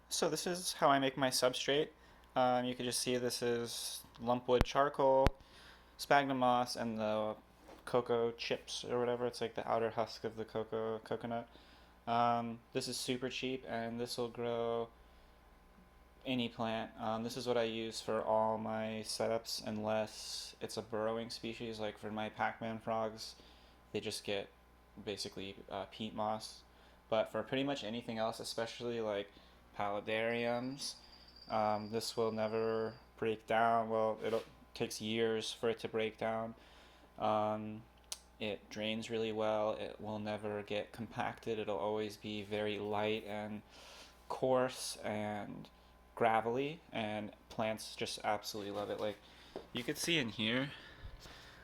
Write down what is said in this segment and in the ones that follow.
So this is how I make my substrate. You can just see this is lumpwood charcoal, sphagnum moss, and the cocoa chips or whatever. It's like the outer husk of the coconut. This is super cheap, and this will grow any plant. This is what I use for all my setups, unless it's a burrowing species. Like for my Pac-Man frogs, they just get basically peat moss. But for pretty much anything else, especially like paludariums, this will never break down. Well, it takes years for it to break down. Um, it drains really well. It will never get compacted. It'll always be very light and coarse and gravelly, and plants just absolutely love it. Like you could see in here,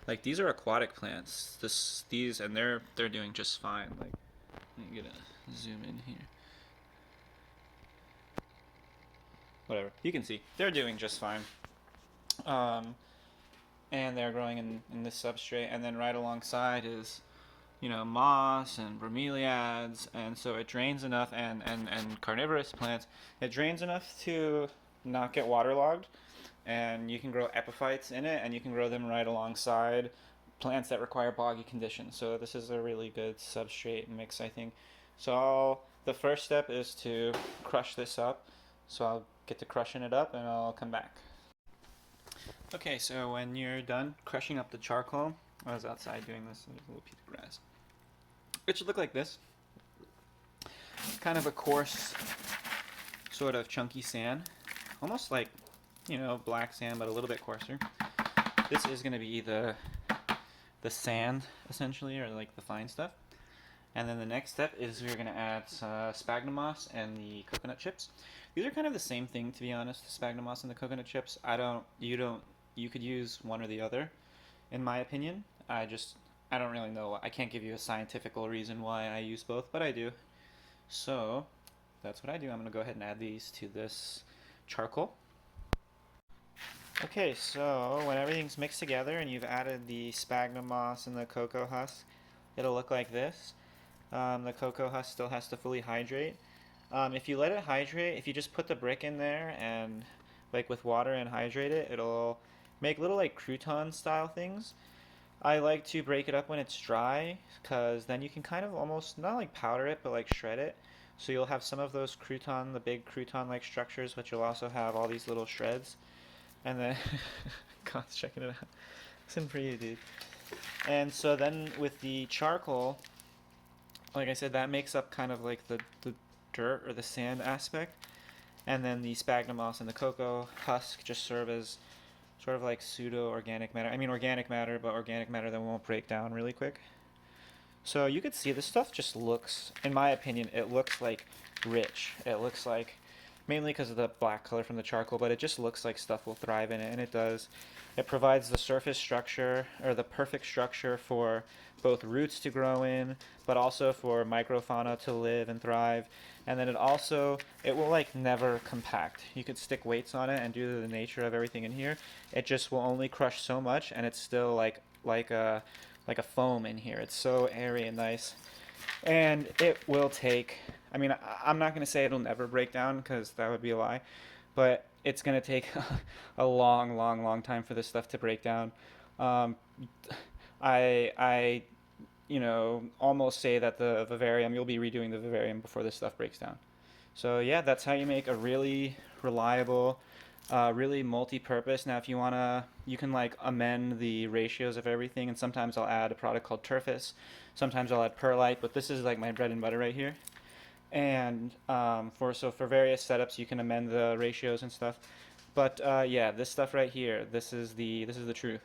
like these are aquatic plants. These, and they're doing just fine. Like, let me get a zoom in here. Whatever, you can see they're doing just fine. And they're growing in this substrate, and then right alongside is, moss and bromeliads, and so it drains enough, and carnivorous plants, it drains enough to not get waterlogged, and you can grow epiphytes in it, and you can grow them right alongside plants that require boggy conditions. So this is a really good substrate mix, I think. So the first step is to crush this up. So I'll get to crushing it up, and I'll come back. Okay, so when you're done crushing up the charcoal, I was outside doing this, there's a little piece of grass. It should look like this. Kind of a coarse, sort of chunky sand. Almost like, black sand, but a little bit coarser. This is going to be the sand, essentially, or like the fine stuff. And then the next step is we're going to add sphagnum moss and the coconut chips. These are kind of the same thing, to be honest, the sphagnum moss and the coconut chips. You could use one or the other, in my opinion. I don't really know. I can't give you a scientifical reason why I use both, but I do. So that's what I do. I'm going to go ahead and add these to this charcoal. Okay, so when everything's mixed together and you've added the sphagnum moss and the cocoa husk, it'll look like this. The cocoa husk still has to fully hydrate. If you let it hydrate, if you just put the brick in there and like with water and hydrate it, it'll make little like crouton style things. I like to break it up when it's dry, because then you can kind of almost not like powder it, but like shred it. So you'll have some of those crouton, the big crouton like structures, but you'll also have all these little shreds. And then God's checking it out. Listen for you, dude. And so then with the charcoal, like I said, that makes up kind of like the dirt or the sand aspect. And then the sphagnum moss and the cocoa husk just serve as sort of like pseudo-organic matter. I mean organic matter, but organic matter that won't break down really quick. So you could see this stuff just looks, in my opinion, it looks like rich. It looks like, mainly because of the black color from the charcoal, but it just looks like stuff will thrive in it, and it does. It provides the surface structure, or the perfect structure for both roots to grow in, but also for microfauna to live and thrive. And then it will like never compact. You could stick weights on it, and due to the nature of everything in here, it just will only crush so much, and it's still like a foam in here. It's so airy and nice. And it will take, I mean, I'm not going to say it'll never break down, because that would be a lie, but it's going to take a long, long, long time for this stuff to break down. Um, I almost say that the Vivarium, you'll be redoing the Vivarium before this stuff breaks down. So yeah, that's how you make a really reliable, really multi-purpose. Now if you wanna, you can like amend the ratios of everything, and sometimes I'll add a product called Turfus. Sometimes I'll add perlite, but this is like my bread and butter right here. And for various setups, you can amend the ratios and stuff. But yeah, this stuff right here, this is the truth.